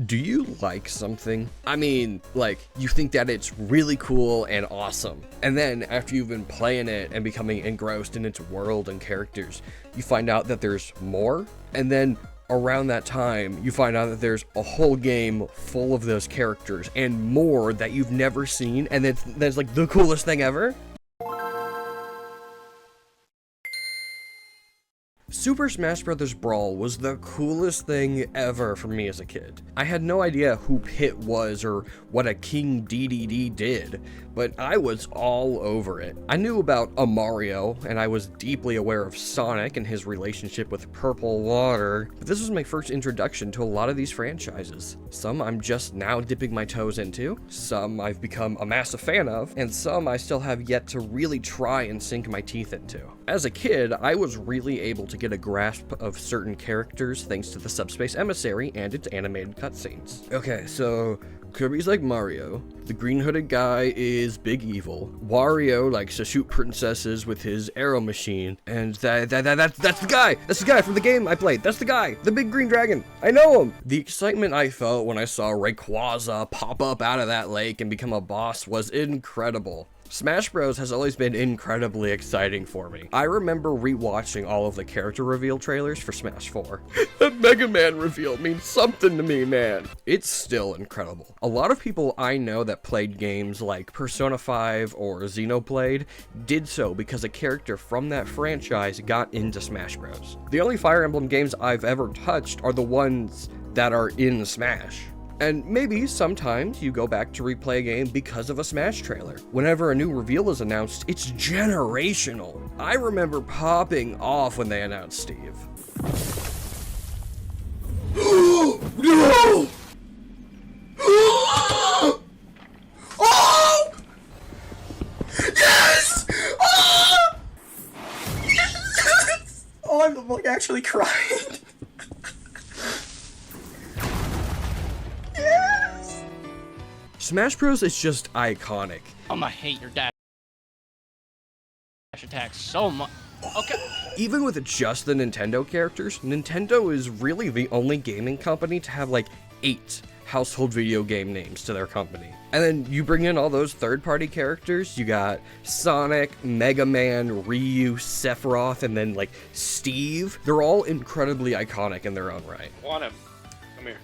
Do you like something? I mean, like, you think that it's really cool and awesome. And then after you've been playing it and becoming engrossed in its world and characters, you find out that there's more. And then around that time, you find out that there's a whole game full of those characters and more that you've never seen. And that's like the coolest thing ever. Super Smash Bros. Brawl was the coolest thing ever for me as a kid. I had no idea who Pit was or what a King DDD did, but I was all over it. I knew about a Mario, and I was deeply aware of Sonic and his relationship with Purple Water, but this was my first introduction to a lot of these franchises. Some I'm just now dipping my toes into, some I've become a massive fan of, and some I still have yet to really try and sink my teeth into. As a kid, I was really able to get a grasp of certain characters thanks to the Subspace Emissary and its animated cutscenes. Okay, so Kirby's like Mario, the green hooded guy is Big Evil, Wario likes to shoot princesses with his arrow machine, and that's the guy from the game I played, that's the guy, the big green dragon, I know him! The excitement I felt when I saw Rayquaza pop up out of that lake and become a boss was incredible. Smash Bros has always been incredibly exciting for me. I remember rewatching all of the character reveal trailers for Smash 4. That Mega Man reveal means something to me, man. It's still incredible. A lot of people I know that played games like Persona 5 or Xenoblade did so because a character from that franchise got into Smash Bros. The only Fire Emblem games I've ever touched are the ones that are in Smash. And maybe sometimes you go back to replay a game because of a Smash trailer. Whenever a new reveal is announced, it's generational. I remember popping off when they announced Steve. No! Oh! Yes! Oh! Yes! Oh, I'm like actually crying. Smash Bros is just iconic. I hate your dash attack so much. Okay. Even with just the Nintendo characters, Nintendo is really the only gaming company to have like 8 household video game names to their company. And then you bring in all those third-party characters, you got Sonic, Mega Man, Ryu, Sephiroth, and then like Steve. They're all incredibly iconic in their own right. Want him. Come here.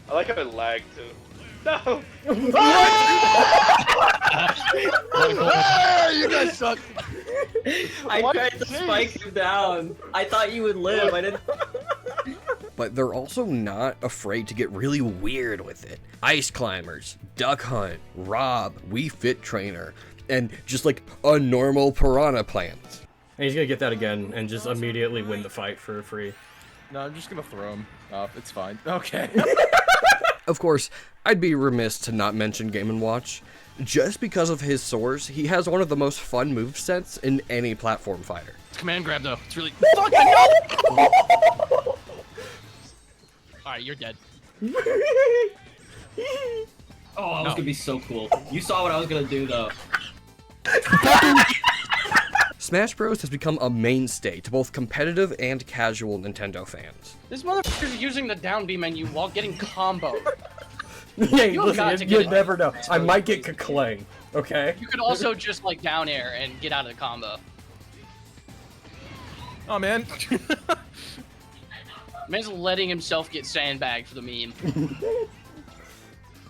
I like how it lagged too. No! You guys suck. I tried to spike him down. I thought you would live. I didn't. But they're also not afraid to get really weird with it. Ice Climbers, Duck Hunt, Rob, Wii Fit Trainer, and just like a normal Piranha Plant. And he's gonna get that again and just immediately win the fight for free. No, I'm just gonna throw him off. It's fine. Okay. Of course, I'd be remiss to not mention Game & Watch. Just because of his source, he has one of the most fun movesets in any platform fighter. It's command grab though. It's really fucking no! Alright, you're dead. Oh, that was gonna be so cool. You saw what I was gonna do though. Smash Bros has become a mainstay to both competitive and casual Nintendo fans. This motherfucker's using the down B menu while getting combo. Yeah, You've got to you get it. never know. I might get Kaklang, okay? You could also just like down air and get out of the combo. Oh man. Man's letting himself get sandbagged for the meme.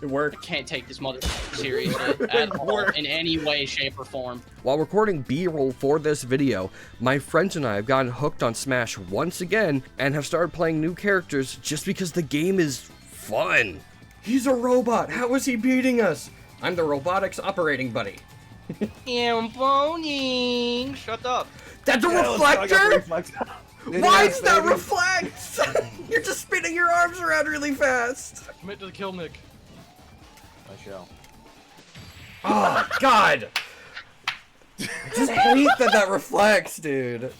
It worked. I can't take this motherfucker seriously at all in any way, shape, or form. While recording B-roll for this video, my friends and I have gotten hooked on Smash once again and have started playing new characters just because the game is fun. He's a robot. How is he beating us? I'm the robotics operating buddy. Shut up. That's a reflector? Why does that reflect? You're just spinning your arms around really fast. Commit to the kill, Nick. I shall. Oh, God. I just hate that reflects, dude.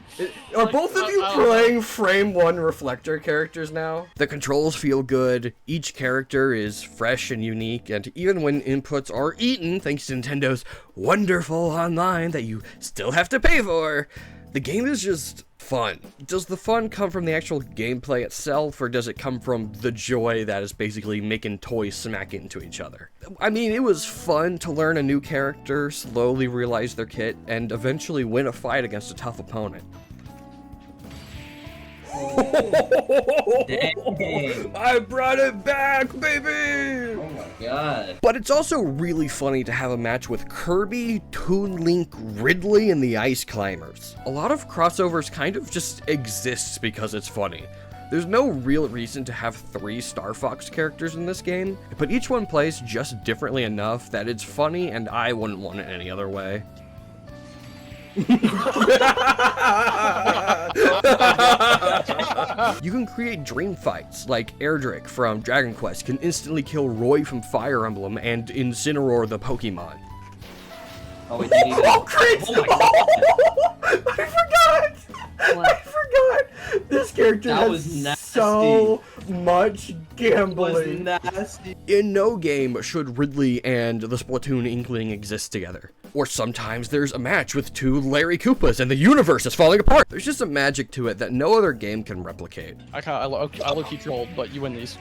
Are both of you playing Frame 1 Reflector characters now? The controls feel good, each character is fresh and unique, and even when inputs are eaten, thanks to Nintendo's wonderful online that you still have to pay for, The game is just fun. Does the fun come from the actual gameplay itself, or does it come from the joy that is basically making toys smack into each other? I mean, it was fun to learn a new character, slowly realize their kit, and eventually win a fight against a tough opponent. Dang. I brought it back, baby! Oh my god. But it's also really funny to have a match with Kirby, Toon Link, Ridley, and the Ice Climbers. A lot of crossovers kind of just exists because it's funny. There's no real reason to have 3 Star Fox characters in this game, but each one plays just differently enough that it's funny and I wouldn't want it any other way. You can create dream fights, like Erdrick from Dragon Quest can instantly kill Roy from Fire Emblem and Incineroar the Pokemon. Oh, wait, did he Oh, Chris! Oh my god. I forgot! I forgot! This character That has was nasty. so much gambling. Was nasty. In no game should Ridley and the Splatoon Inkling exist together. Or sometimes there's a match with 2 Larry Koopas and the universe is falling apart. There's just a magic to it that no other game can replicate. I low-key trolled, but you win these.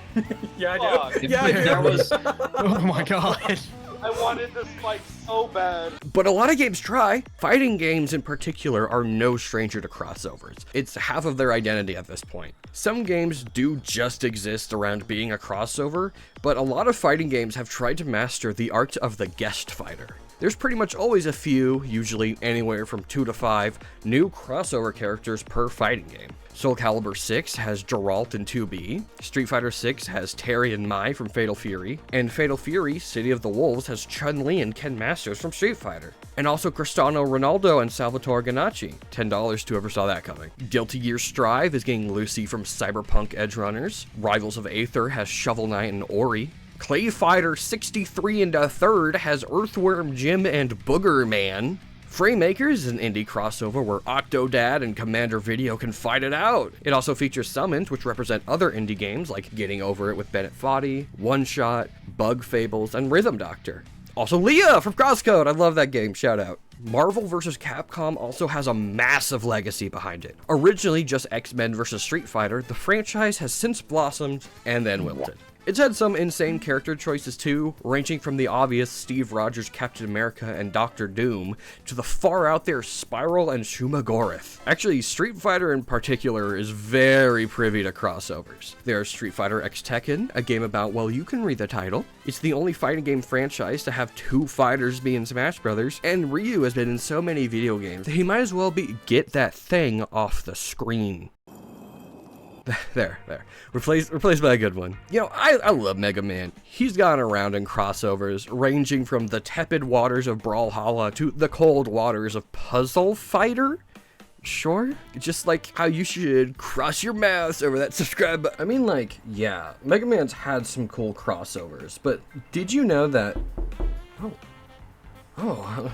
Yeah, I Fuck. do. Yeah, there was. Oh my god. I wanted this fight so bad. But a lot of games try. Fighting games in particular are no stranger to crossovers. It's half of their identity at this point. Some games do just exist around being a crossover, but a lot of fighting games have tried to master the art of the guest fighter. There's pretty much always a few, usually anywhere from 2 to 5, new crossover characters per fighting game. Soul Calibur 6 has Geralt and 2B, Street Fighter 6 has Terry and Mai from Fatal Fury, and Fatal Fury City of the Wolves has Chun-Li and Ken Masters from Street Fighter. And also Cristiano Ronaldo and Salvatore Ganacci, $10 to whoever saw that coming. Guilty Gear Strive is getting Lucy from Cyberpunk Edgerunners, Rivals of Aether has Shovel Knight and Ori, Clay Fighter 63 and a third has Earthworm Jim and Booger Man. Framemakers is an indie crossover where Octodad and Commander Video can fight it out. It also features summons which represent other indie games like Getting Over It with Bennett Foddy, One Shot, Bug Fables, and Rhythm Doctor. Also Leah from Crosscode, I love that game, shout out. Marvel vs. Capcom also has a massive legacy behind it. Originally just X-Men vs. Street Fighter, the franchise has since blossomed and then wilted. It's had some insane character choices too, ranging from the obvious Steve Rogers Captain America and Doctor Doom, to the far out there Spiral and Shuma Gorath. Actually, Street Fighter in particular is very privy to crossovers. There's Street Fighter X Tekken, a game about, well, you can read the title. It's the only fighting game franchise to have 2 fighters be in Smash Brothers, and Ryu has been in so many video games that he might as well be get that thing off the screen. There. Replaced by a good one. You know, I love Mega Man. He's gone around in crossovers, ranging from the tepid waters of Brawlhalla to the cold waters of Puzzle Fighter. Sure? Just like how you should cross your mouse over that subscribe button. I mean, like, yeah, Mega Man's had some cool crossovers, but did you know that... Oh,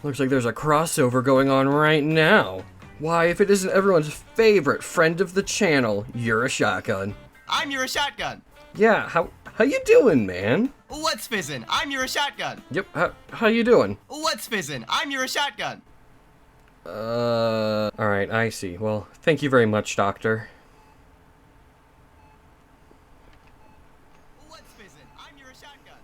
looks like there's a crossover going on right now. Why, if it isn't everyone's favorite friend of the channel, You're a Shotgun. I'm You're a Shotgun. Yeah, how you doing, man? What's fizzin'? I'm You're a Shotgun. Yep, how you doing? What's fizzin'? I'm You're a Shotgun. Alright, I see. Well, thank you very much, Doctor. What's fizzin'? I'm You're a Shotgun.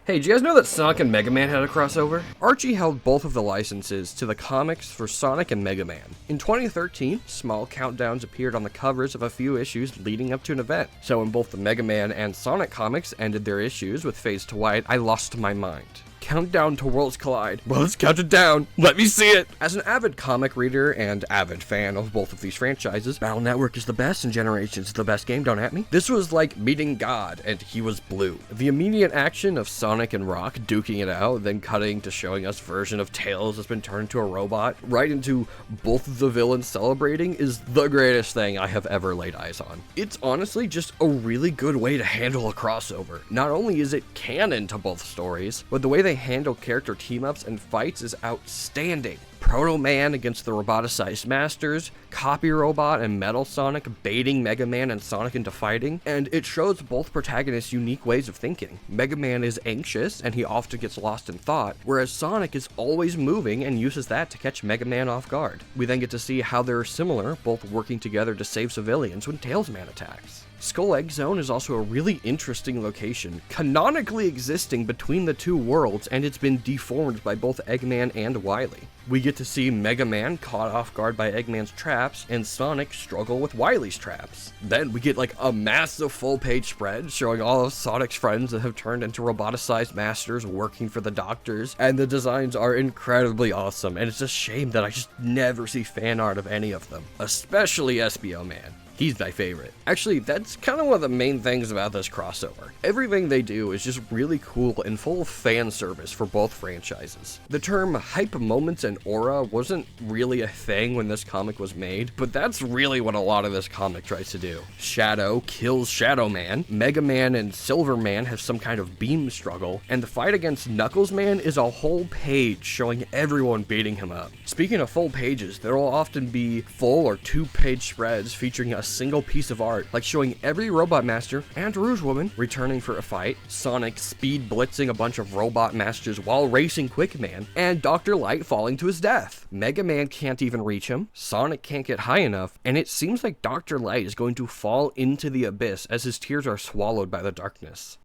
Hey, do you guys know that Sonic and Mega Man had a crossover? Archie held both of the licenses to the comics for Sonic and Mega Man. In 2013, small countdowns appeared on the covers of a few issues leading up to an event. So when both the Mega Man and Sonic comics ended their issues with Phase to White, I lost my mind. Countdown to Worlds Collide. Well, let's count it down. Let me see it. As an avid comic reader and avid fan of both of these franchises, Battle Network is the best and Generations is the best game, don't at me. This was like meeting God and he was blue. The immediate action of Sonic and Rock duking it out, then cutting to showing us version of Tails that's been turned into a robot, right into both of the villains celebrating is the greatest thing I have ever laid eyes on. It's honestly just a really good way to handle a crossover. Not only is it canon to both stories, but the way they handle character team-ups and fights is outstanding. Proto Man against the roboticized masters, Copy Robot and Metal Sonic baiting Mega Man and Sonic into fighting, and it shows both protagonists' unique ways of thinking. Mega Man is anxious and he often gets lost in thought, whereas Sonic is always moving and uses that to catch Mega Man off guard. We then get to see how they're similar, both working together to save civilians when Tails Man attacks. Skull Egg Zone is also a really interesting location, canonically existing between the two worlds, and it's been deformed by both Eggman and Wily. We get to see Mega Man caught off guard by Eggman's traps, and Sonic struggle with Wily's traps. Then we get like a massive full-page spread showing all of Sonic's friends that have turned into roboticized masters working for the doctors, and the designs are incredibly awesome, and it's a shame that I just never see fan art of any of them, especially SBO Man. He's my favorite. Actually, that's kind of one of the main things about this crossover. Everything they do is just really cool and full of fan service for both franchises. The term hype moments and aura wasn't really a thing when this comic was made, but that's really what a lot of this comic tries to do. Shadow kills Shadow Man, Mega Man and Silver Man have some kind of beam struggle, and the fight against Knuckles Man is a whole page showing everyone beating him up. Speaking of full pages, there will often be full or two-page spreads featuring a single piece of art, like showing every Robot Master and Rouge Woman returning for a fight, Sonic speed blitzing a bunch of Robot Masters while racing Quick Man, and Dr. Light falling to his death. Mega Man can't even reach him, Sonic can't get high enough, and it seems like Dr. Light is going to fall into the abyss as his tears are swallowed by the darkness.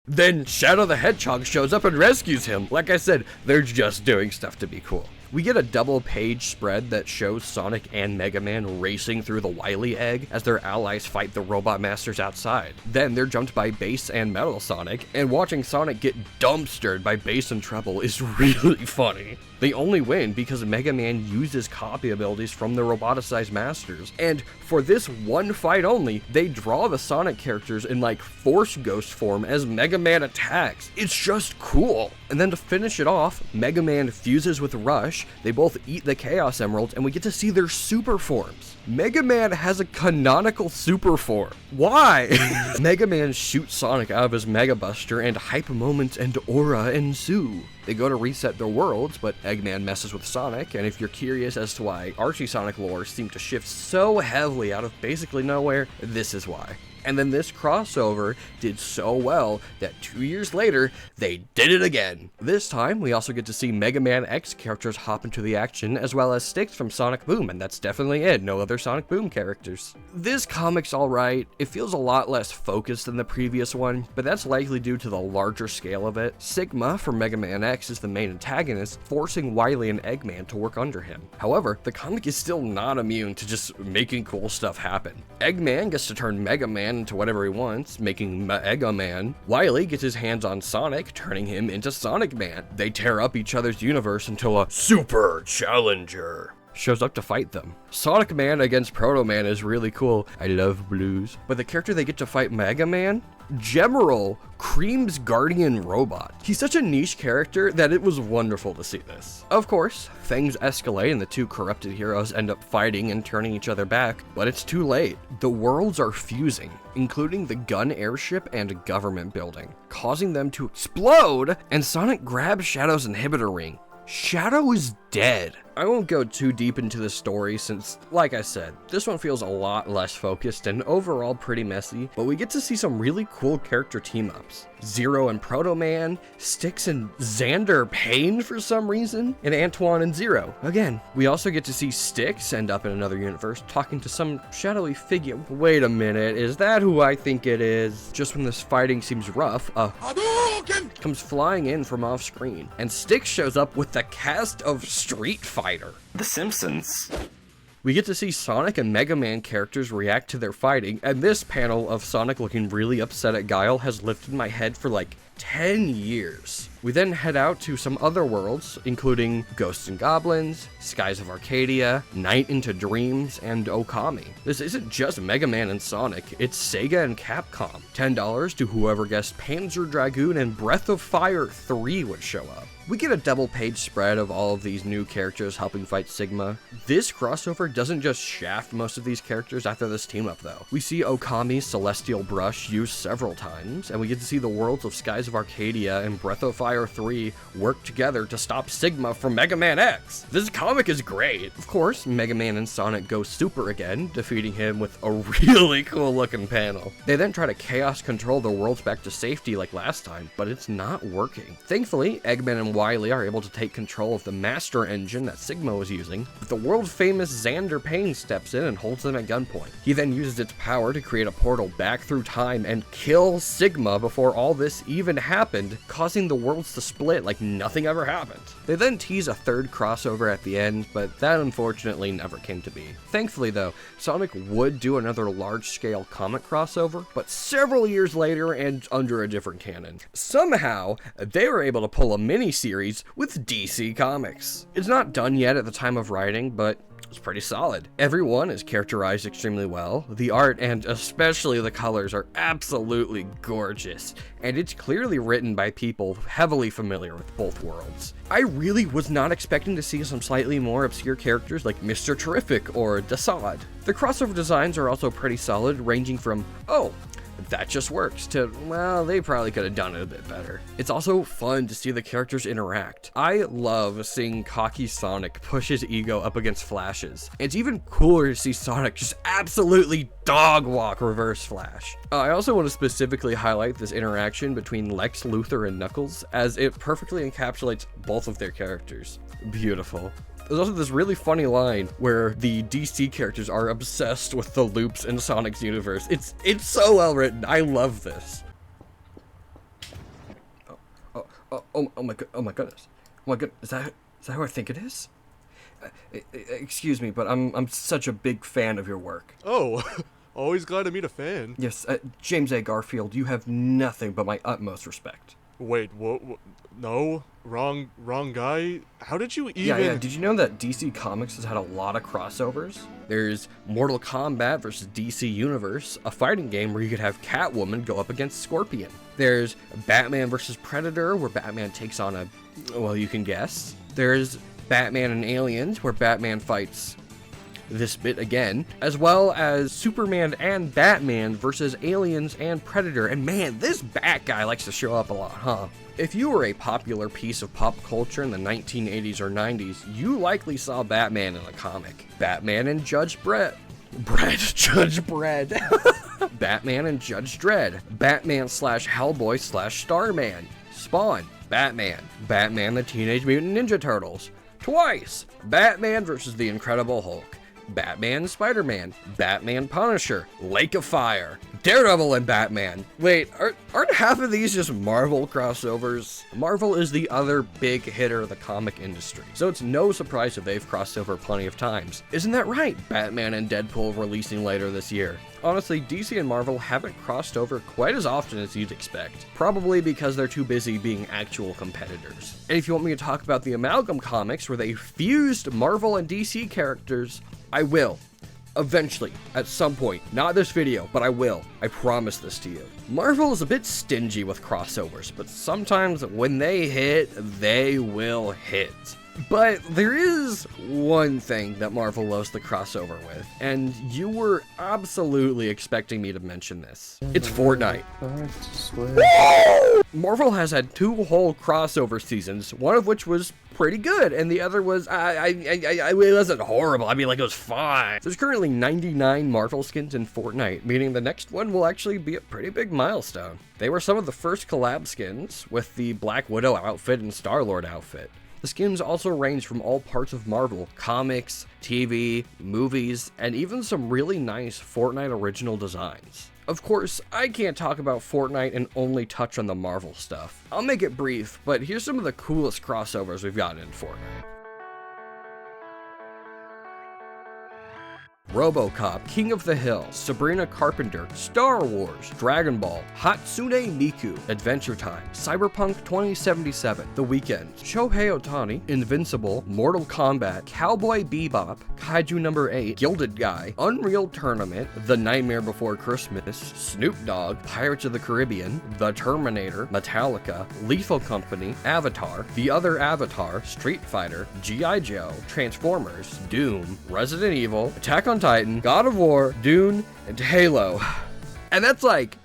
Then Shadow the Hedgehog shows up and rescues him. Like I said, they're just doing stuff to be cool. We get a double-page spread that shows Sonic and Mega Man racing through the Wily Egg as their allies fight the Robot Masters outside. Then they're jumped by Bass and Metal Sonic, and watching Sonic get dumpstered by Bass and Treble is really funny. They only win because Mega Man uses copy abilities from the roboticized masters, and for this one fight only, they draw the Sonic characters in like Force Ghost form as Mega Man attacks. It's just cool. And then to finish it off, Mega Man fuses with Rush, they both eat the Chaos Emeralds, and we get to see their super forms. Mega Man has a canonical super form. Why? Mega Man shoots Sonic out of his Mega Buster, and hype moments and aura ensue. They go to reset their worlds, but Eggman messes with Sonic, and if you're curious as to why Archie Sonic lore seemed to shift so heavily out of basically nowhere, this is why. And then this crossover did so well that 2 years later, they did it again. This time, we also get to see Mega Man X characters hop into the action, as well as Sticks from Sonic Boom, and that's definitely it, no other Sonic Boom characters. This comic's alright, it feels a lot less focused than the previous one, but that's likely due to the larger scale of it. Sigma from Mega Man X is the main antagonist, forcing Wily and Eggman to work under him. However, the comic is still not immune to just making cool stuff happen. Eggman gets to turn Mega Man into whatever he wants, making Mega Man. Wily gets his hands on Sonic, turning him into Sonic Man. They tear up each other's universe until a Super Challenger shows up to fight them. Sonic Man against Proto Man is really cool. I love blues. But the character they get to fight, Mega Man? Gemerald, Cream's guardian robot. He's such a niche character that it was wonderful to see this. Of course, things escalate and the two corrupted heroes end up fighting and turning each other back, but it's too late. The worlds are fusing, including the gun airship and government building, causing them to explode, and Sonic grabs Shadow's inhibitor ring. Shadow is dead. I won't go too deep into the story since, like I said, this one feels a lot less focused and overall pretty messy, but we get to see some really cool character team-ups. Zero and Proto Man, Styx and Xander Payne for some reason, and Antoine and Zero. Again, we also get to see Styx end up in another universe talking to some shadowy figure. Wait a minute, is that who I think it is? Just when this fighting seems rough, comes flying in from off screen, and Styx shows up with the cast of Street Fighter. The Simpsons. We get to see Sonic and Mega Man characters react to their fighting, and this panel of Sonic looking really upset at Guile has lifted my head for like 10 years. We then head out to some other worlds, including Ghosts and Goblins, Skies of Arcadia, Night into Dreams, and Okami. This isn't just Mega Man and Sonic, it's Sega and Capcom. $10 to whoever guessed Panzer Dragoon and Breath of Fire 3 would show up. We get a double-page spread of all of these new characters helping fight Sigma. This crossover doesn't just shaft most of these characters after this team-up, though. We see Okami's Celestial Brush used several times, and we get to see the worlds of Skies of Arcadia and Breath of Fire 3 work together to stop Sigma from Mega Man X. This comic is great. Of course, Mega Man and Sonic go super again, defeating him with a really cool-looking panel. They then try to Chaos Control their worlds back to safety like last time, but it's not working. Thankfully, Eggman and Wily are able to take control of the master engine that Sigma was using, but the world-famous Xander Payne steps in and holds them at gunpoint. He then uses its power to create a portal back through time and kill Sigma before all this even happened, causing the worlds to split like nothing ever happened. They then tease a third crossover at the end, but that unfortunately never came to be. Thankfully though, Sonic would do another large-scale comic crossover, but several years later and under a different canon. Somehow, they were able to pull a mini-series with DC Comics. It's not done yet at the time of writing, but it's pretty solid. Everyone is characterized extremely well. The art and especially the colors are absolutely gorgeous, and it's clearly written by people heavily familiar with both worlds. I really was not expecting to see some slightly more obscure characters like Mr. Terrific or Desaad. The crossover designs are also pretty solid, ranging from, oh, that just works, to, well, they probably could have done it a bit better. It's also fun to see the characters interact. I love seeing cocky Sonic push his ego up against Flash's. It's even cooler to see Sonic just absolutely dog walk Reverse Flash. I also want to specifically highlight this interaction between Lex Luthor and Knuckles, as it perfectly encapsulates both of their characters. Beautiful. There's also this really funny line where the DC characters are obsessed with the loops in Sonic's universe. It's so well written. I love this. Oh my goodness. Oh my goodness. Is that who I think it is? Excuse me, but I'm such a big fan of your work. Oh, always glad to meet a fan. Yes, James A. Garfield, you have nothing but my utmost respect. Wait, what? No, wrong guy. How did you even? Yeah. Did you know that DC Comics has had a lot of crossovers? There's Mortal Kombat versus DC Universe, a fighting game where you could have Catwoman go up against Scorpion. There's Batman versus Predator, where Batman takes on a, well, you can guess. There's Batman and Aliens, where Batman fights this bit again, as well as Superman and Batman versus Aliens and Predator. And man, this Bat guy likes to show up a lot, huh? If you were a popular piece of pop culture in the 1980s or 90s, you likely saw Batman in a comic. Batman and Judge Judge Dredd. Batman and Judge Dredd. Batman / Hellboy / Starman. Spawn. Batman. Batman the Teenage Mutant Ninja Turtles. Twice. Batman versus the Incredible Hulk. Batman, Spider-Man, Batman, Punisher, Lake of Fire, Daredevil and Batman. Wait, aren't half of these just Marvel crossovers? Marvel is the other big hitter of the comic industry, so it's no surprise that they've crossed over plenty of times. Isn't that right? Batman and Deadpool releasing later this year. Honestly, DC and Marvel haven't crossed over quite as often as you'd expect, probably because they're too busy being actual competitors. And if you want me to talk about the Amalgam comics where they fused Marvel and DC characters, I will. Eventually, at some point. Not this video, but I will. I promise this to you. Marvel is a bit stingy with crossovers, but sometimes when they hit, they will hit. But there is one thing that Marvel loves to crossover with, and you were absolutely expecting me to mention this. It's Fortnite. Marvel has had 2 whole crossover seasons, one of which was pretty good, and the other was, it wasn't horrible. I mean, like, it was fine. There's currently 99 Marvel skins in Fortnite, meaning the next one will actually be a pretty big milestone. They were some of the first collab skins, with the Black Widow outfit and Star-Lord outfit. The skins also range from all parts of Marvel, comics, TV, movies, and even some really nice Fortnite original designs. Of course, I can't talk about Fortnite and only touch on the Marvel stuff. I'll make it brief, but here's some of the coolest crossovers we've gotten in Fortnite. RoboCop, King of the Hill, Sabrina Carpenter, Star Wars, Dragon Ball, Hatsune Miku, Adventure Time, Cyberpunk 2077, The Weeknd, Shohei Ohtani, Invincible, Mortal Kombat, Cowboy Bebop, Kaiju Number 8, Gilded Guy, Unreal Tournament, The Nightmare Before Christmas, Snoop Dogg, Pirates of the Caribbean, The Terminator, Metallica, Lethal Company, Avatar, The Other Avatar, Street Fighter, G.I. Joe, Transformers, Doom, Resident Evil, Attack on Titan, God of War, Dune, and Halo. And that's like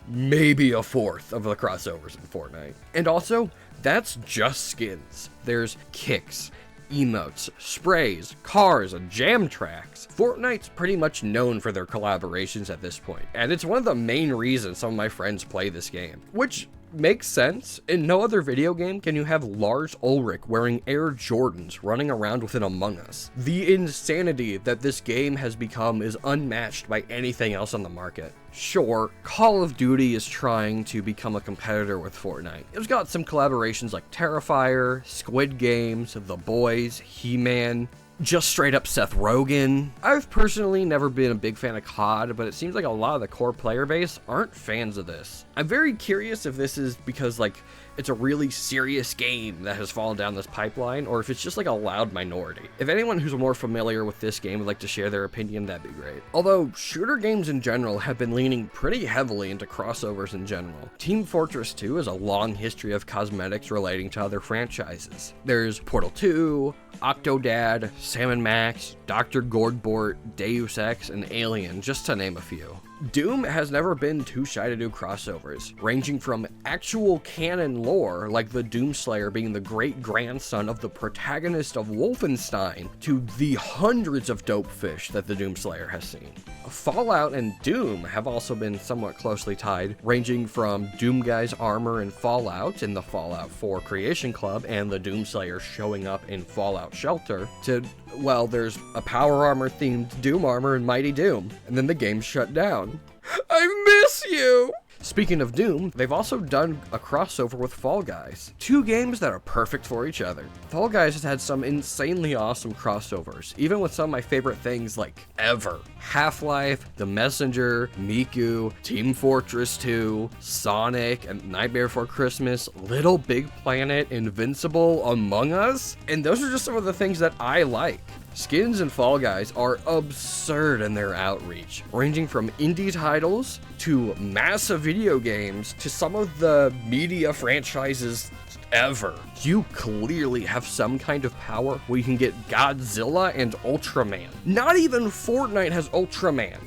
maybe a fourth of the crossovers in Fortnite. And also, that's just skins. There's kicks, emotes, sprays, cars, and jam tracks. Fortnite's pretty much known for their collaborations at this point, and it's one of the main reasons some of my friends play this game, which makes sense. In no other video game can you have Lars Ulrich wearing Air Jordans running around with an Among Us. The insanity that this game has become is unmatched by anything else on the market. Sure, Call of Duty is trying to become a competitor with Fortnite. It's got some collaborations like Terrifier, Squid Games, The Boys, He-Man, just straight up Seth Rogen. I've personally never been a big fan of COD, but it seems like a lot of the core player base aren't fans of this. I'm very curious if this is because like it's a really serious game that has fallen down this pipeline, or if it's just like a loud minority. If anyone who's more familiar with this game would like to share their opinion, that'd be great. Although shooter games in general have been leaning pretty heavily into crossovers in general. Team Fortress 2 has a long history of cosmetics relating to other franchises. There's Portal 2, Octodad, Sam & Max, Dr. Gordbort, Deus Ex, and Alien, just to name a few. Doom has never been too shy to do crossovers, ranging from actual canon lore, like the Doomslayer being the great-grandson of the protagonist of Wolfenstein, to the hundreds of dope fish that the Doomslayer has seen. Fallout and Doom have also been somewhat closely tied, ranging from Doomguy's armor in Fallout in the Fallout 4 Creation Club and the Doomslayer showing up in Fallout Shelter, to, well, there's a power armor themed Doom armor in Mighty Doom, and then the game shut down. I miss you! Speaking of Doom, they've also done a crossover with Fall Guys. Two games that are perfect for each other. Fall Guys has had some insanely awesome crossovers, even with some of my favorite things like ever. Half-Life, The Messenger, Miku, Team Fortress 2, Sonic, and Nightmare Before Christmas, Little Big Planet, Invincible, Among Us, and those are just some of the things that I like. Skins in Fall Guys are absurd in their outreach, ranging from indie titles to massive video games to some of the media franchises ever. You clearly have some kind of power where you can get Godzilla and Ultraman. Not even Fortnite has Ultraman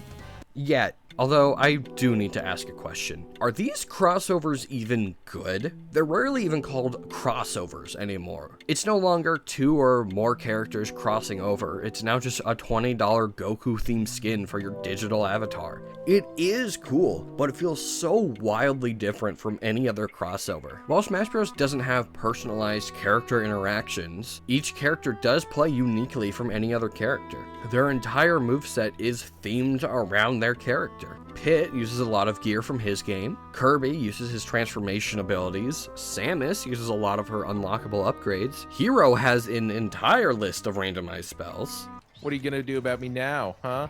yet. Although, I do need to ask a question. Are these crossovers even good? They're rarely even called crossovers anymore. It's no longer 2 or more characters crossing over. It's now just a $20 Goku-themed skin for your digital avatar. It is cool, but it feels so wildly different from any other crossover. While Smash Bros. Doesn't have personalized character interactions, each character does play uniquely from any other character. Their entire moveset is themed around their character. Pit uses a lot of gear from his game, Kirby uses his transformation abilities, Samus uses a lot of her unlockable upgrades, Hero has an entire list of randomized spells. What are you gonna do about me now, huh?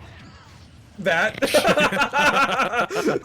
That.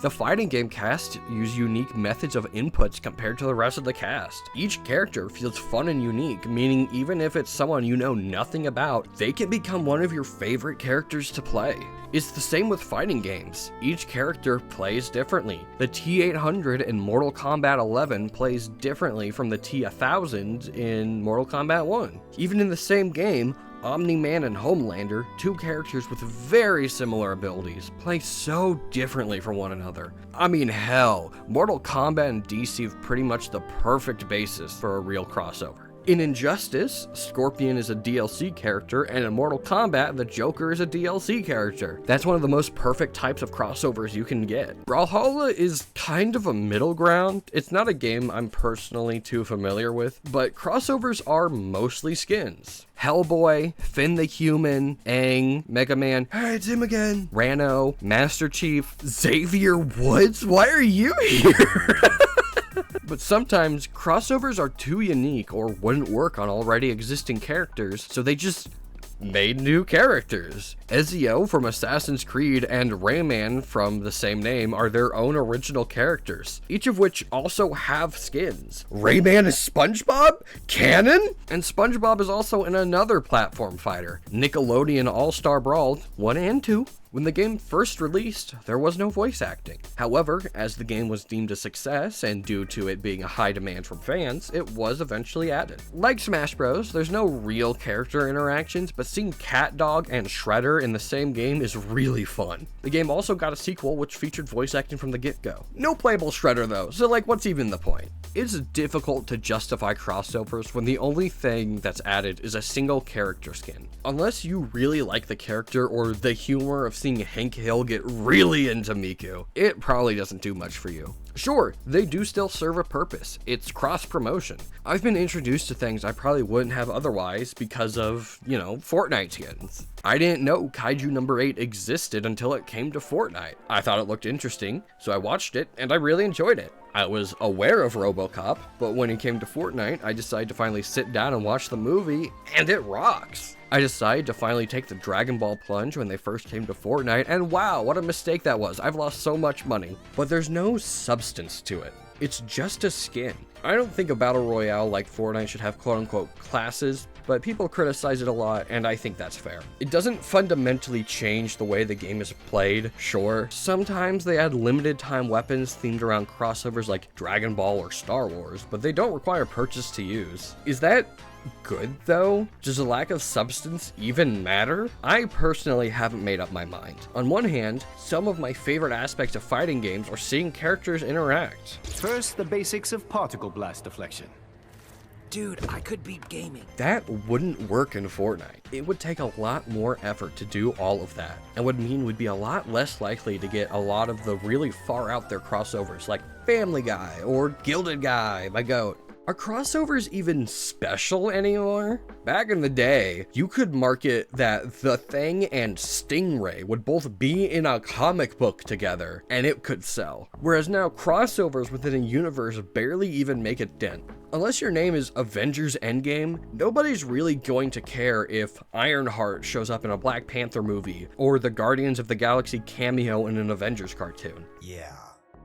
The fighting game cast use unique methods of inputs compared to the rest of the cast. Each character feels fun and unique, meaning even if it's someone you know nothing about, they can become one of your favorite characters to play. It's the same with fighting games. Each character plays differently. The T-800 in Mortal Kombat 11 plays differently from the T-1000 in Mortal Kombat 1. Even in the same game, Omni-Man and Homelander, two characters with very similar abilities, play so differently from one another. I mean, hell, Mortal Kombat and DC have pretty much the perfect basis for a real crossover. In Injustice, Scorpion is a DLC character, and in Mortal Kombat, the Joker is a DLC character. That's one of the most perfect types of crossovers you can get. Brawlhalla is kind of a middle ground. It's not a game I'm personally too familiar with, but crossovers are mostly skins. Hellboy, Finn the Human, Aang, Mega Man, hey, it's him again, Rano, Master Chief, Xavier Woods, why are you here? But sometimes crossovers are too unique or wouldn't work on already existing characters, so they just made new characters. Ezio from Assassin's Creed and Rayman from the same name are their own original characters, each of which also have skins. Rayman is SpongeBob? Canon? And SpongeBob is also in another platform fighter, Nickelodeon All-Star Brawl 1 and 2. When the game first released, there was no voice acting. However, as the game was deemed a success, and due to it being a high demand from fans, it was eventually added. Like Smash Bros, there's no real character interactions, but seeing CatDog and Shredder in the same game is really fun. The game also got a sequel which featured voice acting from the get-go. No playable Shredder though, so like what's even the point? It's difficult to justify crossovers when the only thing that's added is a single character skin. Unless you really like the character or the humor of seeing Hank Hill get really into Miku, it probably doesn't do much for you. Sure, they do still serve a purpose. It's cross-promotion. I've been introduced to things I probably wouldn't have otherwise because of, Fortnite skins. I didn't know Kaiju number 8 existed until it came to Fortnite. I thought it looked interesting, so I watched it, and I really enjoyed it. I was aware of RoboCop, but when it came to Fortnite, I decided to finally sit down and watch the movie, and it rocks. I decided to finally take the Dragon Ball plunge when they first came to Fortnite, and wow, what a mistake that was. I've lost so much money. But there's no substance to it. It's just a skin. I don't think a battle royale like Fortnite should have quote-unquote classes, but people criticize it a lot, and I think that's fair. It doesn't fundamentally change the way the game is played, sure. Sometimes they add limited time weapons themed around crossovers like Dragon Ball or Star Wars, but they don't require purchase to use. Is that good though? Does a lack of substance even matter? I personally haven't made up my mind. On one hand, some of my favorite aspects of fighting games are seeing characters interact. First, the basics of particle blast deflection. Dude, I could beat gaming. That wouldn't work in Fortnite. It would take a lot more effort to do all of that, and would mean we'd be a lot less likely to get a lot of the really far out there crossovers like Family Guy or Gilded Guy, my goat. Are crossovers even special anymore? Back in the day, you could market that The Thing and Stingray would both be in a comic book together, and it could sell. Whereas now, crossovers within a universe barely even make a dent. Unless your name is Avengers Endgame, nobody's really going to care if Ironheart shows up in a Black Panther movie, or the Guardians of the Galaxy cameo in an Avengers cartoon. Yeah,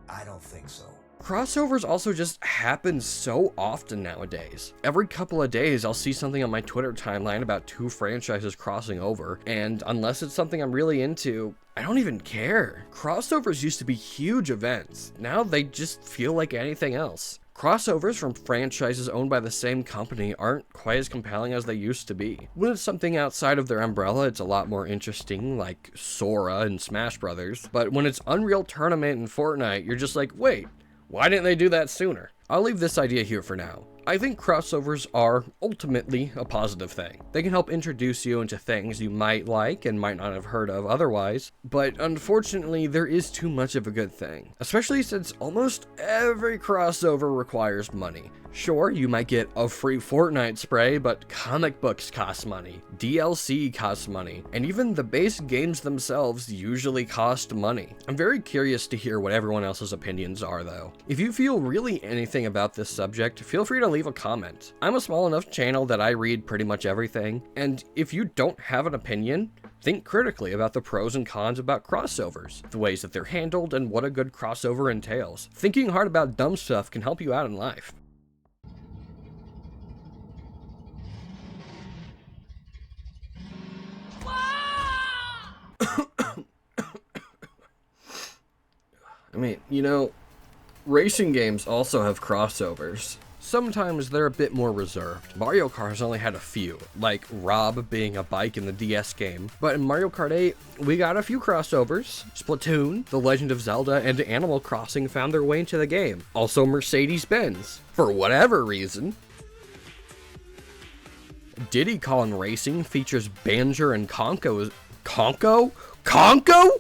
I don't think so. Crossovers also just happen so often nowadays. Every couple of days, I'll see something on my Twitter timeline about two franchises crossing over, and unless it's something I'm really into, I don't even care. Crossovers used to be huge events. Now they just feel like anything else. Crossovers from franchises owned by the same company aren't quite as compelling as they used to be. When it's something outside of their umbrella, it's a lot more interesting, like Sora and Smash Brothers. But when it's Unreal Tournament and Fortnite, you're just like, wait, why didn't they do that sooner? I'll leave this idea here for now. I think crossovers are ultimately a positive thing. They can help introduce you into things you might like and might not have heard of otherwise, but unfortunately there is too much of a good thing, especially since almost every crossover requires money. Sure, you might get a free Fortnite spray, but comic books cost money, DLC costs money, and even the base games themselves usually cost money. I'm very curious to hear what everyone else's opinions are though. If you feel really anything about this subject, feel free to leave a comment. I'm a small enough channel that I read pretty much everything, and if you don't have an opinion, think critically about the pros and cons about crossovers, the ways that they're handled, and what a good crossover entails. Thinking hard about dumb stuff can help you out in life. I mean, racing games also have crossovers. Sometimes they're a bit more reserved. Mario Kart has only had a few, like Rob being a bike in the DS game. But in Mario Kart 8, we got a few crossovers. Splatoon, The Legend of Zelda, and Animal Crossing found their way into the game. Also Mercedes-Benz, for whatever reason. Diddy Kong Racing features Banjo and Conco. Conco?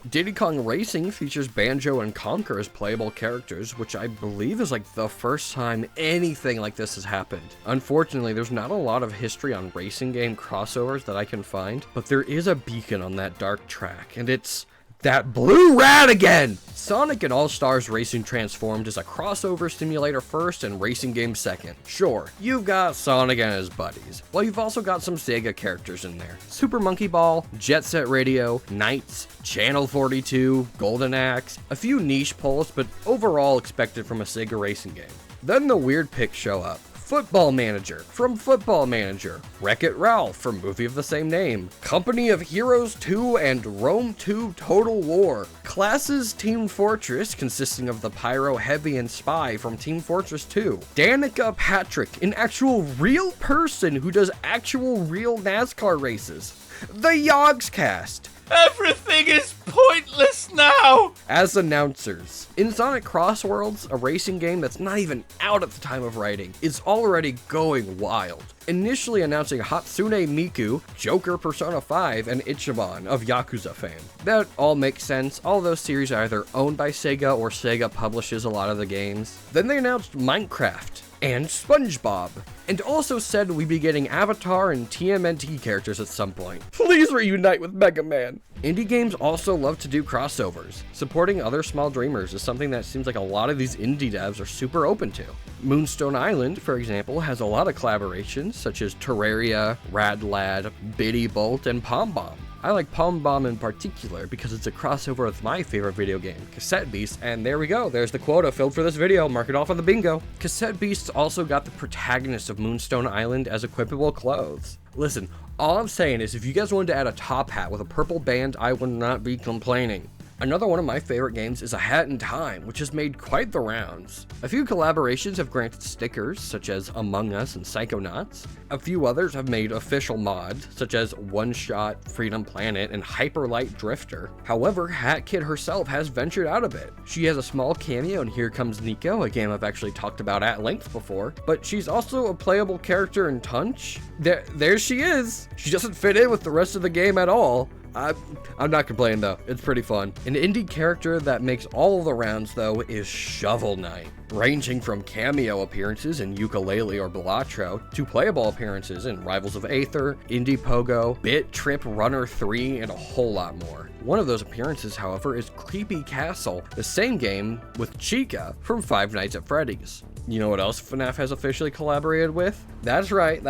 Diddy Kong Racing features Banjo and Conker as playable characters, which I believe is like the first time anything like this has happened. Unfortunately, there's not a lot of history on racing game crossovers that I can find, but there is a beacon on that dark track, and it's That blue rat again! Sonic and All-Stars Racing Transformed is a crossover simulator first and racing game second. Sure, you've got Sonic and his buddies. Well, you've also got some Sega characters in there. Super Monkey Ball, Jet Set Radio, Knights, Channel 42, Golden Axe, a few niche pulls, but overall expected from a Sega racing game. Then the weird pics show up. Football Manager from Football Manager, Wreck-It Ralph from movie of the same name, Company of Heroes 2 and Rome 2 Total War, Classes Team Fortress consisting of the Pyro, Heavy, and Spy from Team Fortress 2, Danica Patrick, an actual real person who does actual real NASCAR races, the Yogscast, Everything is pointless now! as announcers. In Sonic Crossworlds, a racing game that's not even out at the time of writing, is already going wild. Initially announcing Hatsune Miku, Joker Persona 5, and Ichiban of Yakuza fame. That all makes sense, all those series are either owned by Sega or Sega publishes a lot of the games. Then they announced Minecraft and SpongeBob, and also said we'd be getting Avatar and TMNT characters at some point. Please reunite with Mega Man! Indie games also love to do crossovers. Supporting other small dreamers is something that seems like a lot of these indie devs are super open to. Moonstone Island, for example, has a lot of collaborations such as Terraria, Rad Lad, Biddy Bolt, and Pom Bomb. I like Pom Bomb in particular because it's a crossover with my favorite video game, Cassette Beast, and there we go, there's the quota filled for this video, mark it off on the bingo. Cassette Beasts also got the protagonist of Moonstone Island as equipable clothes. Listen, all I'm saying is if you guys wanted to add a top hat with a purple band, I would not be complaining. Another one of my favorite games is A Hat in Time, which has made quite the rounds. A few collaborations have granted stickers, such as Among Us and Psychonauts. A few others have made official mods, such as One Shot, Freedom Planet, and Hyper Light Drifter. However, Hat Kid herself has ventured out a bit. She has a small cameo in Here Comes Nico, a game I've actually talked about at length before, but she's also a playable character in Tunch. There she is! She doesn't fit in with the rest of the game at all. I'm not complaining though, it's pretty fun. An indie character that makes all the rounds though is Shovel Knight, ranging from cameo appearances in Yooka-Laylee or Balatro to playable appearances in Rivals of Aether, Indie Pogo, Bit Trip Runner 3, and a whole lot more. One of those appearances, however, is Creepy Castle, the same game with Chica from Five Nights at Freddy's. You know what else FNAF has officially collaborated with? That's right.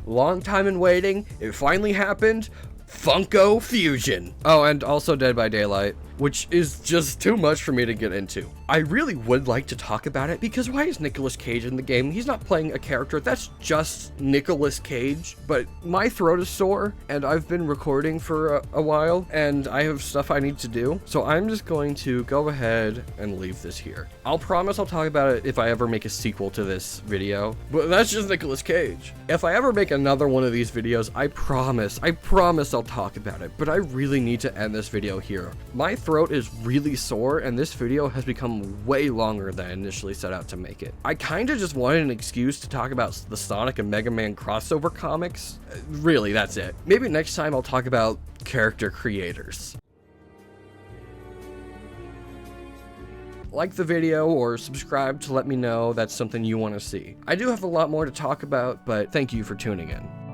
Long time in waiting, it finally happened. Funko Fusion. Oh, and also Dead by Daylight, which is just too much for me to get into. I really would like to talk about it because why is Nicolas Cage in the game? He's not playing a character, that's just Nicolas Cage. But my throat is sore and I've been recording for a while and I have stuff I need to do. So I'm just going to go ahead and leave this here. I'll promise I'll talk about it if I ever make a sequel to this video, but that's just Nicolas Cage. If I ever make another one of these videos, I promise I'll talk about it, but I really need to end this video here. My throat is really sore and this video has become way longer than I initially set out to make it. I kind of just wanted an excuse to talk about the Sonic and Mega Man crossover comics. Really, that's it. Maybe next time I'll talk about character creators. Like the video or subscribe to let me know that's something you want to see. I do have a lot more to talk about, but thank you for tuning in.